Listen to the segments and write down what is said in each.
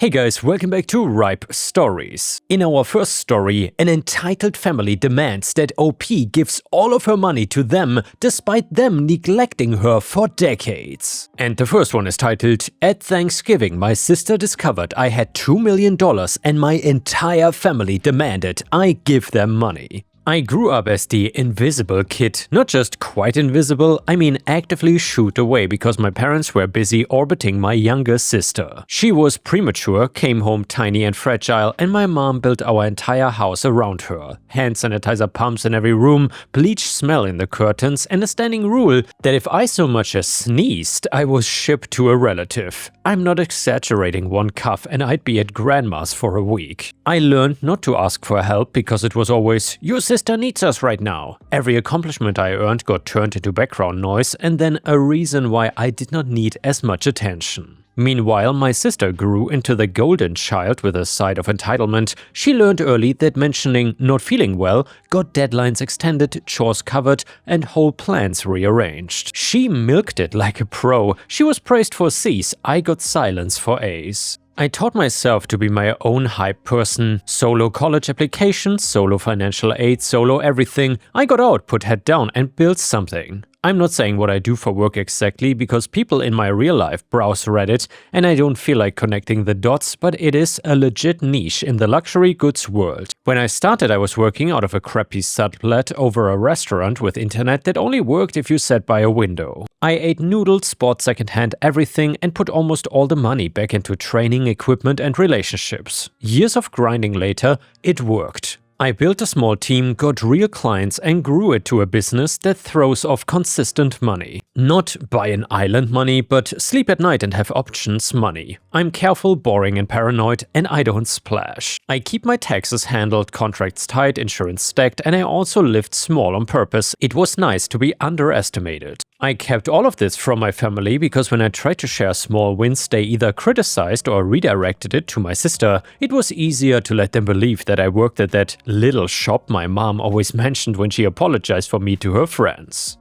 Hey guys, welcome back to Ripe Stories. In our first story, an entitled family demands that OP gives all of her money to them despite them neglecting her for decades. And the first one is titled, At Thanksgiving, my sister discovered I had $2 million and my entire family demanded I give them money. I grew up as the invisible kid, not just quite invisible, I mean actively shooed away because my parents were busy orbiting my younger sister. She was premature, came home tiny and fragile, and my mom built our entire house around her. Hand sanitizer pumps in every room, bleach smell in the curtains, and a standing rule that if I so much as sneezed, I was shipped to a relative. I'm not exaggerating one cough and I'd be at grandma's for a week. I learned not to ask for help because it was always, your sister needs us right now. Every accomplishment I earned got turned into background noise and then a reason why I did not need as much attention. Meanwhile, my sister grew into the golden child with a side of entitlement. She learned early that mentioning not feeling well got deadlines extended, chores covered, and whole plans rearranged. She milked it like a pro. She was praised for C's, I got silence for A's. I taught myself to be my own hype person. Solo college applications, solo financial aid, solo everything. I got out, put head down, and built something. I'm not saying what I do for work exactly because people in my real life browse Reddit and I don't feel like connecting the dots, but it is a legit niche in the luxury goods world. When I started, I was working out of a crappy sublet over a restaurant with internet that only worked if you sat by a window. I ate noodles, bought secondhand everything, and put almost all the money back into training, equipment, and relationships. Years of grinding later, it worked. I built a small team, got real clients, and grew it to a business that throws off consistent money. Not buy an island money, but sleep at night and have options money. I'm careful, boring, and paranoid, and I don't splash. I keep my taxes handled, contracts tight, insurance stacked, and I also lived small on purpose. It was nice to be underestimated. I kept all of this from my family because when I tried to share small wins, they either criticized or redirected it to my sister. It was easier to let them believe that I worked at that little shop my mom always mentioned when she apologized for me to her friends.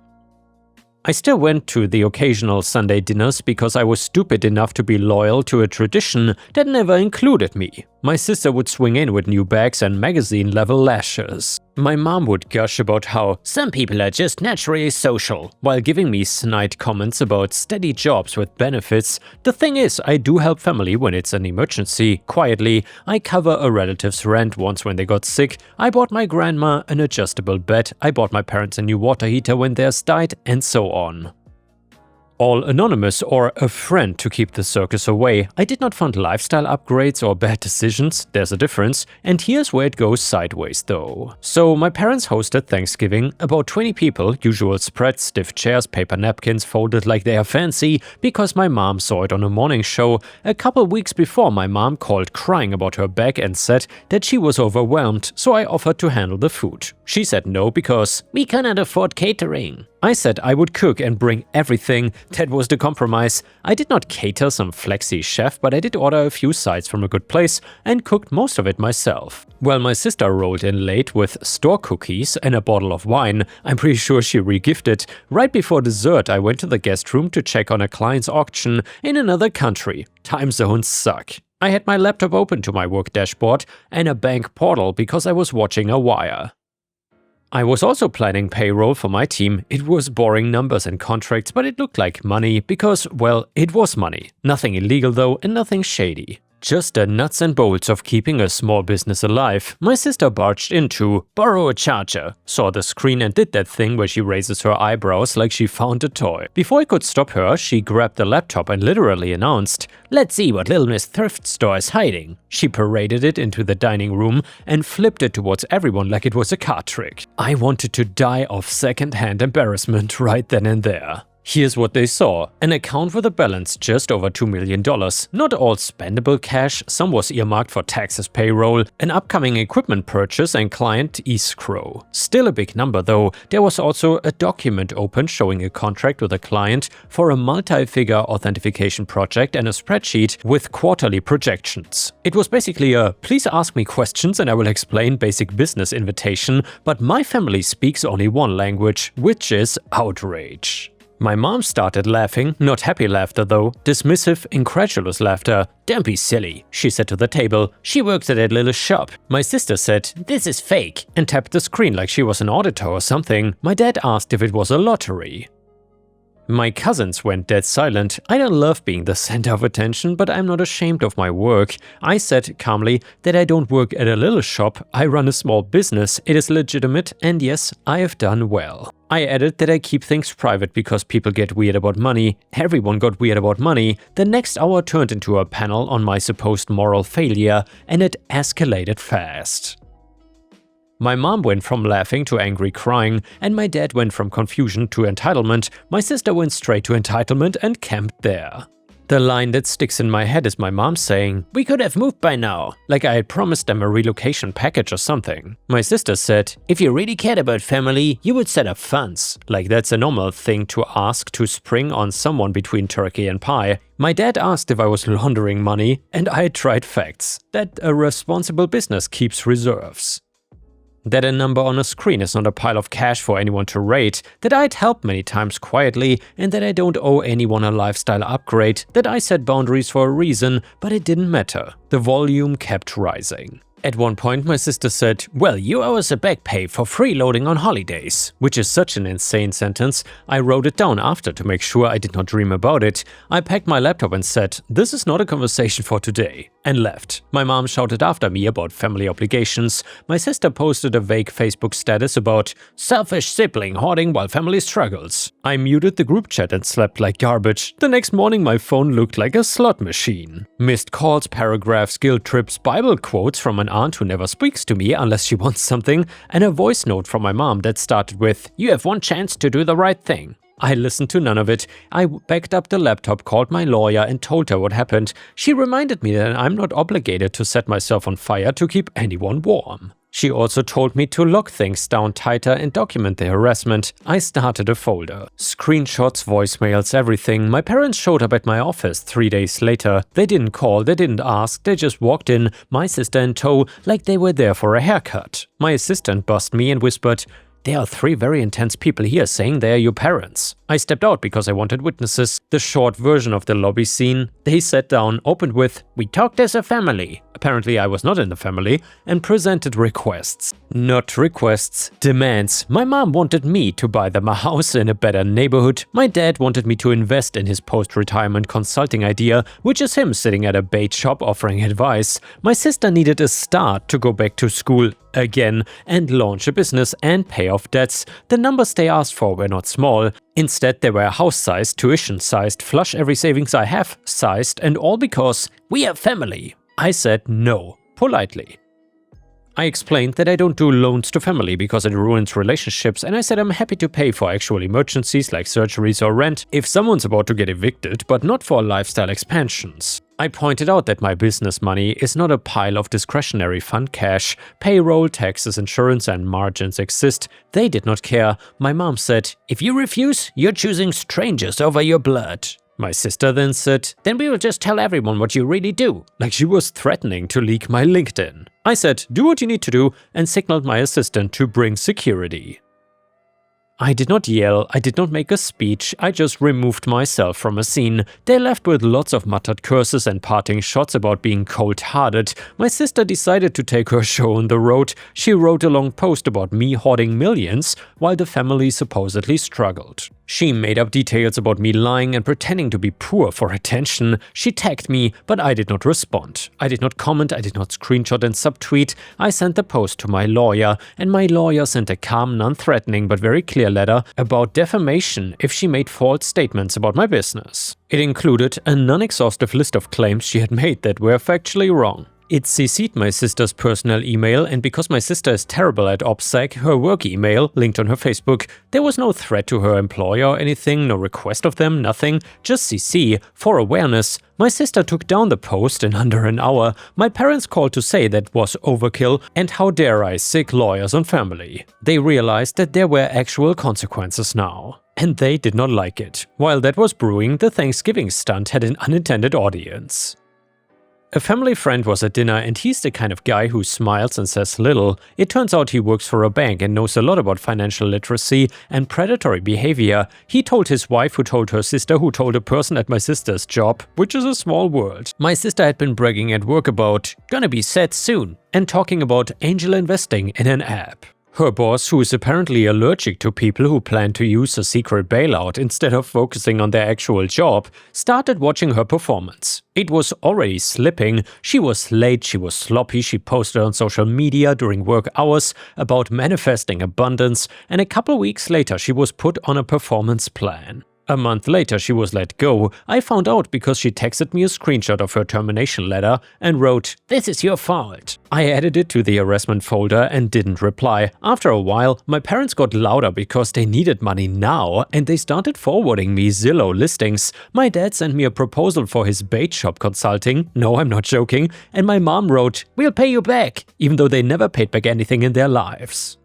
I still went to the occasional Sunday dinners because I was stupid enough to be loyal to a tradition that never included me. My sister would swing in with new bags and magazine-level lashes. My mom would gush about how some people are just naturally social, while giving me snide comments about steady jobs with benefits. The thing is, I do help family when it's an emergency. Quietly, I cover a relative's rent once when they got sick. I bought my grandma an adjustable bed. I bought my parents a new water heater when theirs died, and so on. All anonymous or a friend to keep the circus away. I did not fund lifestyle upgrades or bad decisions, there's a difference, and here's where it goes sideways though. So my parents hosted Thanksgiving, about 20 people, usual spread, stiff chairs, paper napkins folded like they are fancy, because my mom saw it on a morning show. A couple weeks before, my mom called crying about her back and said that she was overwhelmed, so I offered to handle the food. She said no because we cannot afford catering. I said I would cook and bring everything. That was the compromise. I did not cater some flexy chef, but I did order a few sides from a good place and cooked most of it myself. Well, my sister rolled in late with store cookies and a bottle of wine. I'm pretty sure she regifted. Right before dessert, I went to the guest room to check on a client's auction in another country. Time zones suck. I had my laptop open to my work dashboard and a bank portal because I was watching a wire. I was also planning payroll for my team. It was boring numbers and contracts, but it looked like money because, well, it was money. Nothing illegal though and nothing shady. Just the nuts and bolts of keeping a small business alive. My sister barged in to borrow a charger, saw the screen and did that thing where she raises her eyebrows like she found a toy. Before I could stop her, she grabbed the laptop and literally announced, "Let's see what Little Miss Thrift Store is hiding." She paraded it into the dining room and flipped it towards everyone like it was a card trick. I wanted to die of second-hand embarrassment right then and there. Here's what they saw. An account with a balance just over $2 million. Not all spendable cash, some was earmarked for taxes, payroll, an upcoming equipment purchase and client escrow. Still a big number though. There was also a document open showing a contract with a client for a multi-figure authentication project and a spreadsheet with quarterly projections. It was basically a "please ask me questions and I will explain" basic business invitation, but my family speaks only one language, which is outrage. My mom started laughing, not happy laughter though, dismissive, incredulous laughter. "Don't be silly," she said to the table. "She works at that little shop." My sister said, "This is fake," and tapped the screen like she was an auditor or something. My dad asked if it was a lottery. My cousins went dead silent. I don't love being the center of attention, but I'm not ashamed of my work. I said calmly that I don't work at a little shop, I run a small business, it is legitimate, and yes, I have done well. I added that I keep things private because people get weird about money. Everyone got weird about money. The next hour turned into a panel on my supposed moral failure, and it escalated fast. My mom went from laughing to angry crying, and my dad went from confusion to entitlement. My sister went straight to entitlement and camped there. The line that sticks in my head is my mom saying, "We could have moved by now," like I had promised them a relocation package or something. My sister said, "If you really cared about family, you would set up funds," like that's a normal thing to ask to spring on someone between turkey and pie. My dad asked if I was laundering money, and I tried facts, that a responsible business keeps reserves. That a number on a screen is not a pile of cash for anyone to rate, that I'd helped many times quietly, and that I don't owe anyone a lifestyle upgrade, that I set boundaries for a reason, but it didn't matter. The volume kept rising. At one point my sister said, "Well, you owe us a back pay for freeloading on holidays," which is such an insane sentence. I wrote it down after to make sure I did not dream about it. I packed my laptop and said, "This is not a conversation for today," and left. My mom shouted after me about family obligations. My sister posted a vague Facebook status about selfish sibling hoarding while family struggles. I muted the group chat and slept like garbage. The next morning my phone looked like a slot machine. Missed calls, paragraphs, guilt trips, Bible quotes from an aunt who never speaks to me unless she wants something, and a voice note from my mom that started with, "You have one chance to do the right thing." I listened to none of it. I backed up the laptop, called my lawyer and told her what happened. She reminded me that I'm not obligated to set myself on fire to keep anyone warm. She also told me to lock things down tighter and document the harassment. I started a folder. Screenshots, voicemails, everything. My parents showed up at my office 3 days later. They didn't call, they didn't ask, they just walked in, my sister in tow, like they were there for a haircut. My assistant buzzed me and whispered, "There are 3 very intense people here saying they are your parents." I stepped out because I wanted witnesses. The short version of the lobby scene. They sat down, opened with, "We talked as a family." Apparently I was not in the family, and presented requests. Not requests, demands. My mom wanted me to buy them a house in a better neighborhood. My dad wanted me to invest in his post-retirement consulting idea, which is him sitting at a bait shop offering advice. My sister needed a start to go back to school again and launch a business and pay off debts. The numbers they asked for were not small. Instead, they were house-sized, tuition-sized, flush every savings I have sized, and all because we are family. I said no, politely. I explained that I don't do loans to family because it ruins relationships, and I said I'm happy to pay for actual emergencies like surgeries or rent if someone's about to get evicted, but not for lifestyle expansions. I pointed out that my business money is not a pile of discretionary fund cash. Payroll, taxes, insurance, and margins exist. They did not care. My mom said, "If you refuse, you're choosing strangers over your blood." My sister then said, "Then we will just tell everyone what you really do," like she was threatening to leak my LinkedIn. I said, "Do what you need to do," and signaled my assistant to bring security. I did not yell, I did not make a speech, I just removed myself from a scene. They left with lots of muttered curses and parting shots about being cold-hearted. My sister decided to take her show on the road. She wrote a long post about me hoarding millions, while the family supposedly struggled. She made up details about me lying and pretending to be poor for attention. She tagged me, but I did not respond. I did not comment, I did not screenshot and subtweet. I sent the post to my lawyer, and my lawyer sent a calm, non-threatening but very clear letter about defamation if she made false statements about my business. It included a non-exhaustive list of claims she had made that were factually wrong. It CC'd my sister's personal email, and because my sister is terrible at OPsec, her work email, linked on her Facebook, there was no threat to her employer or anything, no request of them, nothing, just CC, for awareness. My sister took down the post in under an hour. My parents called to say that was overkill, and how dare I sick lawyers on family. They realized that there were actual consequences now. And they did not like it. While that was brewing, the Thanksgiving stunt had an unintended audience. A family friend was at dinner and he's the kind of guy who smiles and says little. It turns out he works for a bank and knows a lot about financial literacy and predatory behavior. He told his wife, who told her sister, who told a person at my sister's job, which is a small world. My sister had been bragging at work about "gonna be set soon" and talking about angel investing in an app. Her boss, who is apparently allergic to people who plan to use a secret bailout instead of focusing on their actual job, started watching her performance. It was already slipping, she was late, she was sloppy, she posted on social media during work hours about manifesting abundance, and a couple weeks later she was put on a performance plan. A month later she was let go. I found out because she texted me a screenshot of her termination letter and wrote, "This is your fault." I added it to the harassment folder and didn't reply. After a while, my parents got louder because they needed money now and they started forwarding me Zillow listings. My dad sent me a proposal for his bait shop consulting. No, I'm not joking. And my mom wrote, "We'll pay you back," even though they never paid back anything in their lives.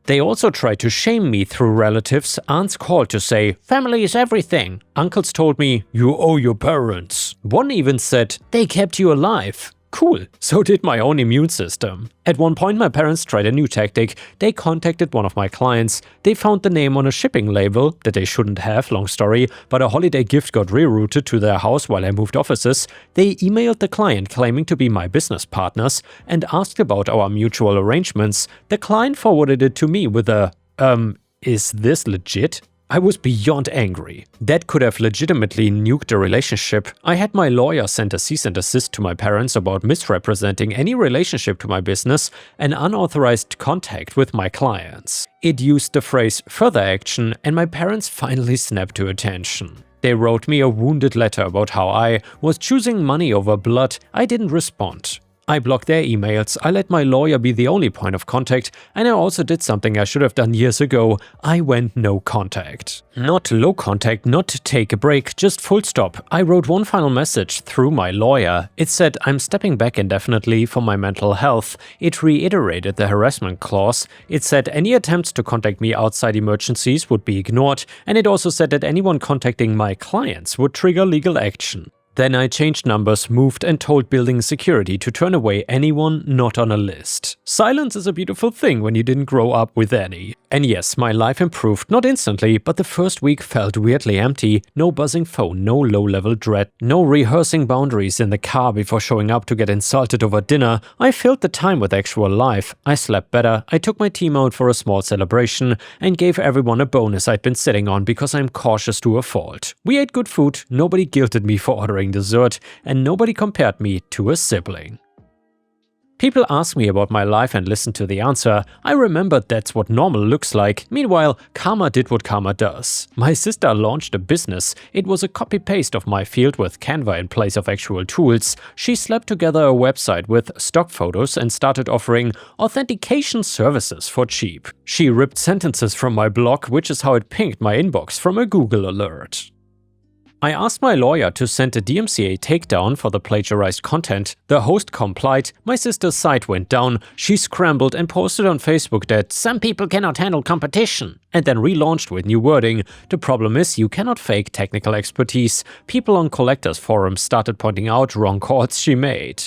They also tried to shame me through relatives. Aunts called to say, "Family is everything." Uncles told me, "You owe your parents." One even said, "They kept you alive." Cool, so did my own immune system. At one point my parents tried a new tactic. They contacted one of my clients. They found the name on a shipping label that they shouldn't have, long story, but a holiday gift got rerouted to their house while I moved offices. They emailed the client claiming to be my business partners and asked about our mutual arrangements. The client forwarded it to me with a, "Is this legit?" I was beyond angry. That could have legitimately nuked the relationship. I had my lawyer send a cease and desist to my parents about misrepresenting any relationship to my business and unauthorized contact with my clients. It used the phrase "further action" and my parents finally snapped to attention. They wrote me a wounded letter about how I was choosing money over blood. I didn't respond. I blocked their emails, I let my lawyer be the only point of contact, and I also did something I should have done years ago. I went no contact. Not low contact, not take a break, just full stop. I wrote one final message through my lawyer. It said I'm stepping back indefinitely for my mental health. It reiterated the harassment clause. It said any attempts to contact me outside emergencies would be ignored, and it also said that anyone contacting my clients would trigger legal action. Then I changed numbers, moved and told building security to turn away anyone not on a list. Silence is a beautiful thing when you didn't grow up with any. And yes, my life improved, not instantly, but the first week felt weirdly empty. No buzzing phone, no low-level dread, no rehearsing boundaries in the car before showing up to get insulted over dinner. I filled the time with actual life. I slept better, I took my team out for a small celebration and gave everyone a bonus I'd been sitting on because I'm cautious to a fault. We ate good food, nobody guilted me for ordering dessert, and nobody compared me to a sibling. People ask me about my life and listen to the answer. I remembered that's what normal looks like. Meanwhile, karma did what karma does. My sister launched a business. It was a copy-paste of my field with Canva in place of actual tools. She slapped together a website with stock photos and started offering authentication services for cheap. She ripped sentences from my blog, which is how it pinged my inbox from a Google alert. I asked my lawyer to send a DMCA takedown for the plagiarized content. The host complied, my sister's site went down, she scrambled and posted on Facebook that some people cannot handle competition, and then relaunched with new wording. The problem is you cannot fake technical expertise. People on collectors forums started pointing out wrong calls she made.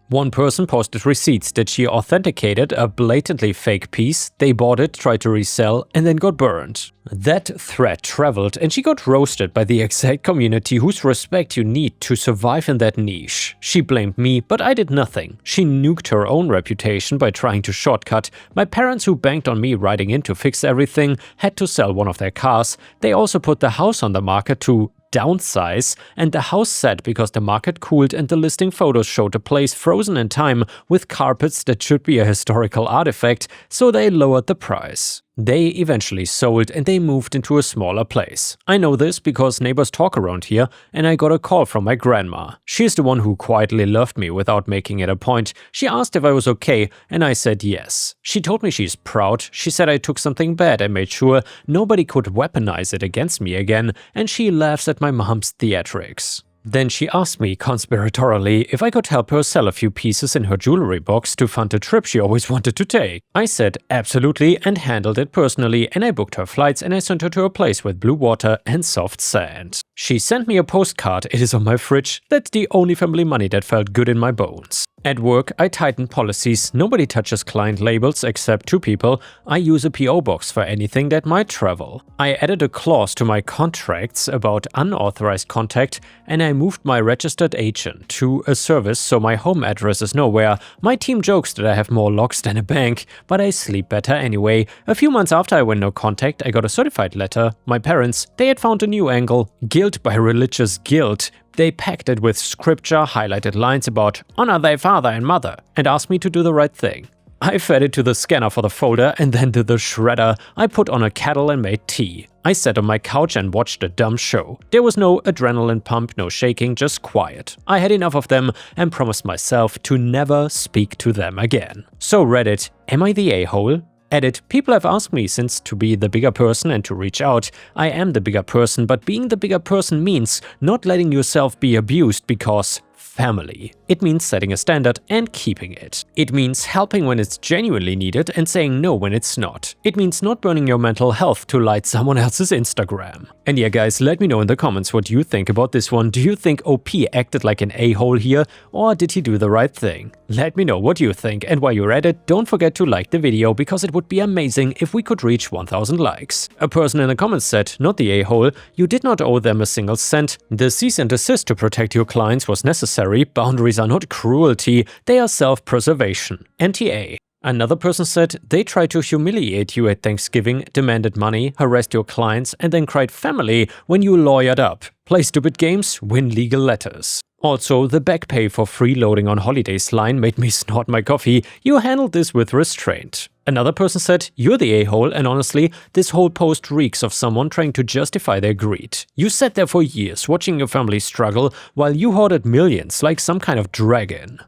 One person posted receipts that she authenticated a blatantly fake piece, they bought it, tried to resell, and then got burned. That thread traveled and she got roasted by the exact community whose respect you need to survive in that niche. She blamed me, but I did nothing. She nuked her own reputation by trying to shortcut. My parents, who banked on me writing in to fix everything, had to sell one of their cars. They also put the house on the market to downsize, and the house sat because the market cooled and the listing photos showed a place frozen in time with carpets that should be a historical artifact, so they lowered the price. They eventually sold and they moved into a smaller place. I know this because neighbors talk around here, and I got a call from my grandma. She's the one who quietly loved me without making it a point. She asked if I was okay, and I said yes. She told me she's proud. She said I took something bad and made sure nobody could weaponize it against me again, and she laughs at my mom's theatrics. Then she asked me conspiratorially if I could help her sell a few pieces in her jewelry box to fund a trip she always wanted to take. I said absolutely and handled it personally, and I booked her flights and I sent her to a place with blue water and soft sand. She sent me a postcard, it is on my fridge, that's the only family money that felt good in my bones. At work, I tightened policies, nobody touches client labels except 2 people, I use a PO box for anything that might travel. I added a clause to my contracts about unauthorized contact, and I moved my registered agent to a service so my home address is nowhere. My team jokes that I have more locks than a bank, but I sleep better anyway. A few months after I went no contact, I got a certified letter. My parents, they had found a new angle. Guilt by religious guilt. They packed it with scripture, highlighted lines about honor thy father and mother, and asked me to do the right thing. I fed it to the scanner for the folder and then to the shredder. I put on a kettle and made tea. I sat on my couch and watched a dumb show. There was no adrenaline pump, no shaking, just quiet. I had enough of them and promised myself to never speak to them again. So Reddit, am I the a-hole? Edit, people have asked me since to be the bigger person and to reach out. I am the bigger person, but being the bigger person means not letting yourself be abused because family. It means setting a standard and keeping it. It means helping when it's genuinely needed and saying no when it's not. It means not burning your mental health to light someone else's Instagram. And yeah guys, let me know in the comments what you think about this one. Do you think OP acted like an a-hole here, or did he do the right thing? Let me know what you think, and while you're at it, don't forget to like the video because it would be amazing if we could reach 1000 likes. A person in the comments said, not the a-hole, you did not owe them a single cent. The cease and desist to protect your clients was necessary. Boundaries are not cruelty, they are self-preservation. NTA. Another person said, they tried to humiliate you at Thanksgiving, demanded money, harassed your clients, and then cried family when you lawyered up. Play stupid games, win legal letters. Also, the back pay for freeloading on holidays line made me snort my coffee. You handled this with restraint. Another person said, you're the a-hole, and honestly, this whole post reeks of someone trying to justify their greed. You sat there for years watching your family struggle while you hoarded millions like some kind of dragon.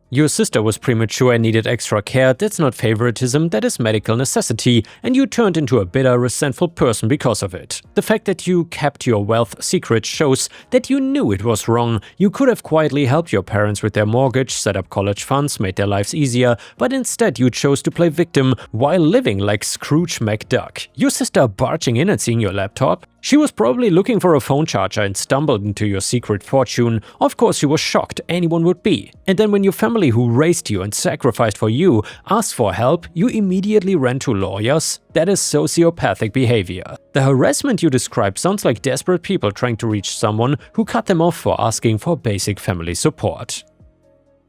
Your sister was premature and needed extra care, that's not favoritism, that is medical necessity, and you turned into a bitter, resentful person because of it. The fact that you kept your wealth secret shows that you knew it was wrong. You could have quietly helped your parents with their mortgage, set up college funds, made their lives easier, but instead you chose to play victim while living like Scrooge McDuck. Your sister barging in and seeing your laptop? She was probably looking for a phone charger and stumbled into your secret fortune. Of course she was shocked, anyone would be. And then when your family who raised you and sacrificed for you asked for help, you immediately ran to lawyers? That is sociopathic behavior. The harassment you described sounds like desperate people trying to reach someone who cut them off for asking for basic family support.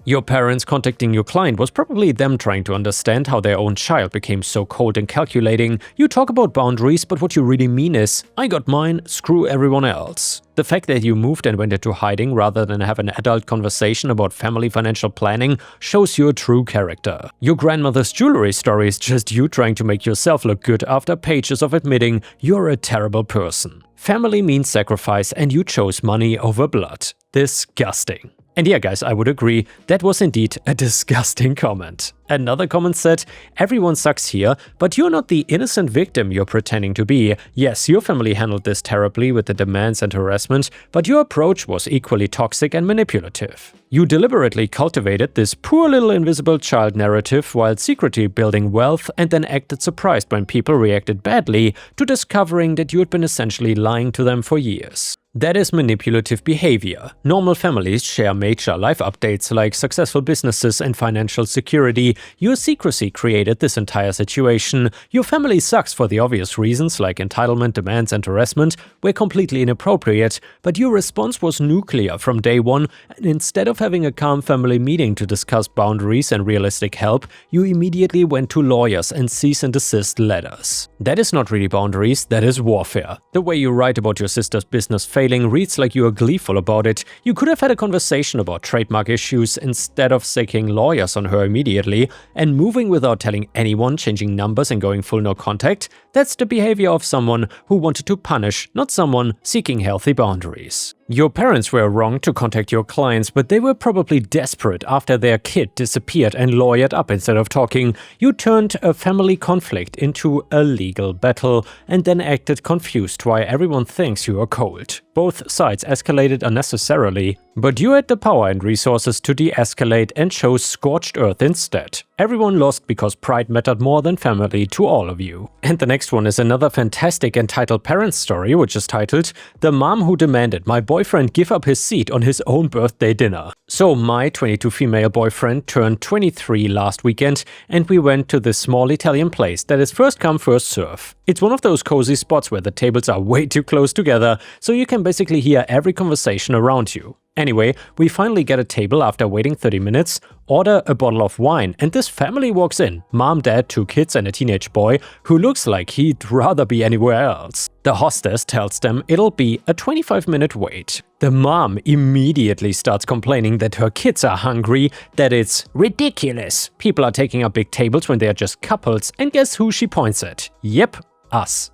Your parents contacting your client was probably them trying to understand how their own child became so cold and calculating. You talk about boundaries, but what you really mean is, I got mine, screw everyone else. The fact that you moved and went into hiding rather than have an adult conversation about family financial planning shows your true character. Your grandmother's jewelry story is just you trying to make yourself look good after pages of admitting you're a terrible person. Family means sacrifice, and you chose money over blood. Disgusting. And yeah guys, I would agree, that was indeed a disgusting comment. Another comment said, everyone sucks here, but you're not the innocent victim you're pretending to be. Yes, your family handled this terribly with the demands and harassment, but your approach was equally toxic and manipulative. You deliberately cultivated this poor little invisible child narrative while secretly building wealth, and then acted surprised when people reacted badly to discovering that you had been essentially lying to them for years. That is manipulative behavior. Normal families share major life updates like successful businesses and financial security. Your secrecy created this entire situation. Your family sucks for the obvious reasons like entitlement, demands, and harassment were completely inappropriate, but your response was nuclear from day one, and instead of having a calm family meeting to discuss boundaries and realistic help, you immediately went to lawyers and cease and desist letters. That is not really boundaries, that is warfare. The way you write about your sister's business failing reads like you are gleeful about it. You could have had a conversation about trademark issues instead of seeking lawyers on her immediately and moving without telling anyone, changing numbers and going full no contact. That's the behavior of someone who wanted to punish, not someone seeking healthy boundaries. Your parents were wrong to contact your clients, but they were probably desperate after their kid disappeared and lawyered up instead of talking. You turned a family conflict into a legal battle and then acted confused why everyone thinks you are cold. Both sides escalated unnecessarily. But you had the power and resources to de-escalate and chose scorched earth instead. Everyone lost because pride mattered more than family to all of you. And the next one is another fantastic entitled parent story, which is titled "The Mom Who Demanded My Boyfriend Give Up His Seat on His Own Birthday Dinner." So my 22 female boyfriend turned 23 last weekend, and we went to this small Italian place that is first come first serve. It's one of those cozy spots where the tables are way too close together, so you can basically hear every conversation around you. Anyway, we finally get a table after waiting 30 minutes, order a bottle of wine, and this family walks in. Mom, dad, 2 kids and a teenage boy who looks like he'd rather be anywhere else. The hostess tells them it'll be a 25-minute wait. The mom immediately starts complaining that her kids are hungry, that it's ridiculous. People are taking up big tables when they are just couples, and guess who she points at? Yep, us.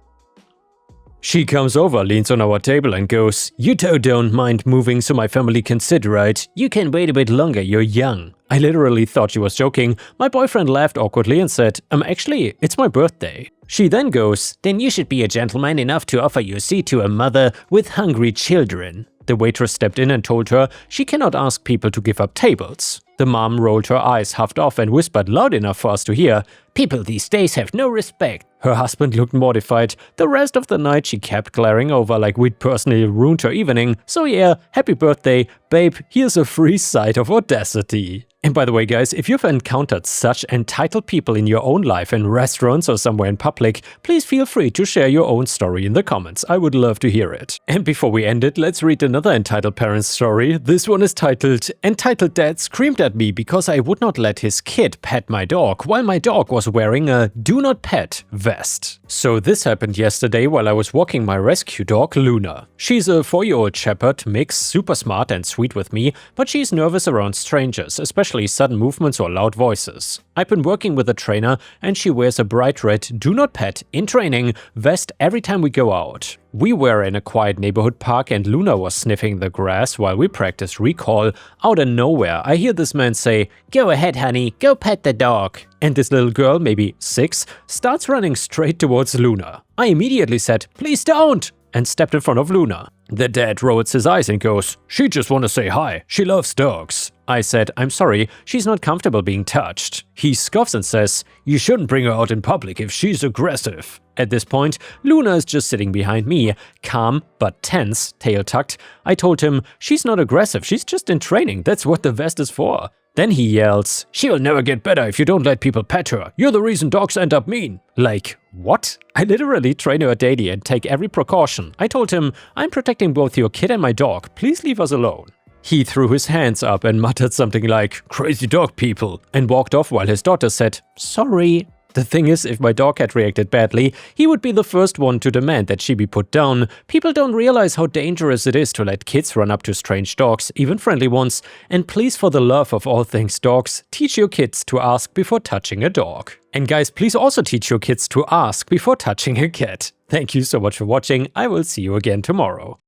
She comes over, leans on our table and goes, "You two don't mind moving so my family can sit, right? You can wait a bit longer, you're young." I literally thought she was joking. My boyfriend laughed awkwardly and said, actually, it's my birthday." She then goes, "Then you should be a gentleman enough to offer your seat to a mother with hungry children." The waitress stepped in and told her she cannot ask people to give up tables. The mom rolled her eyes, huffed off and whispered loud enough for us to hear, "People these days have no respect." Her husband looked mortified. The rest of the night she kept glaring over like we'd personally ruined her evening. So yeah, happy birthday, babe, here's a free side of audacity. And by the way guys, if you've encountered such entitled people in your own life in restaurants or somewhere in public, please feel free to share your own story in the comments. I would love to hear it. And before we end it, let's read another entitled parent story. This one is titled "Entitled Dad Screamed at Me because I would not let his kid pet my dog while my dog was wearing a do not pet vest." So this happened yesterday while I was walking my rescue dog Luna. She's a 4-year-old shepherd mix, super smart and sweet with me, but she's nervous around strangers, especially sudden movements or loud voices. I've been working with a trainer and she wears a bright red "do not pet" in training vest every time we go out. We were in a quiet neighborhood park and Luna was sniffing the grass while we practiced recall. Out of nowhere, I hear this man say, "Go ahead, honey, go pet the dog." And this little girl, maybe 6, starts running straight towards Luna. I immediately said, "Please don't!" and stepped in front of Luna. The dad rolls his eyes and goes, "She just wanna say hi, she loves dogs." I said, "I'm sorry, she's not comfortable being touched." He scoffs and says, "You shouldn't bring her out in public if she's aggressive." At this point, Luna is just sitting behind me, calm but tense, tail tucked. I told him, "She's not aggressive, she's just in training, that's what the vest is for." Then he yells, "She'll never get better if you don't let people pet her. You're the reason dogs end up mean." Like, what? I literally train her daily and take every precaution. I told him, "I'm protecting both your kid and my dog, please leave us alone." He threw his hands up and muttered something like, "Crazy dog people," and walked off while his daughter said, "Sorry." The thing is, if my dog had reacted badly, he would be the first one to demand that she be put down. People don't realize how dangerous it is to let kids run up to strange dogs, even friendly ones. And please, for the love of all things dogs, teach your kids to ask before touching a dog. And guys, please also teach your kids to ask before touching a cat. Thank you so much for watching. I will see you again tomorrow.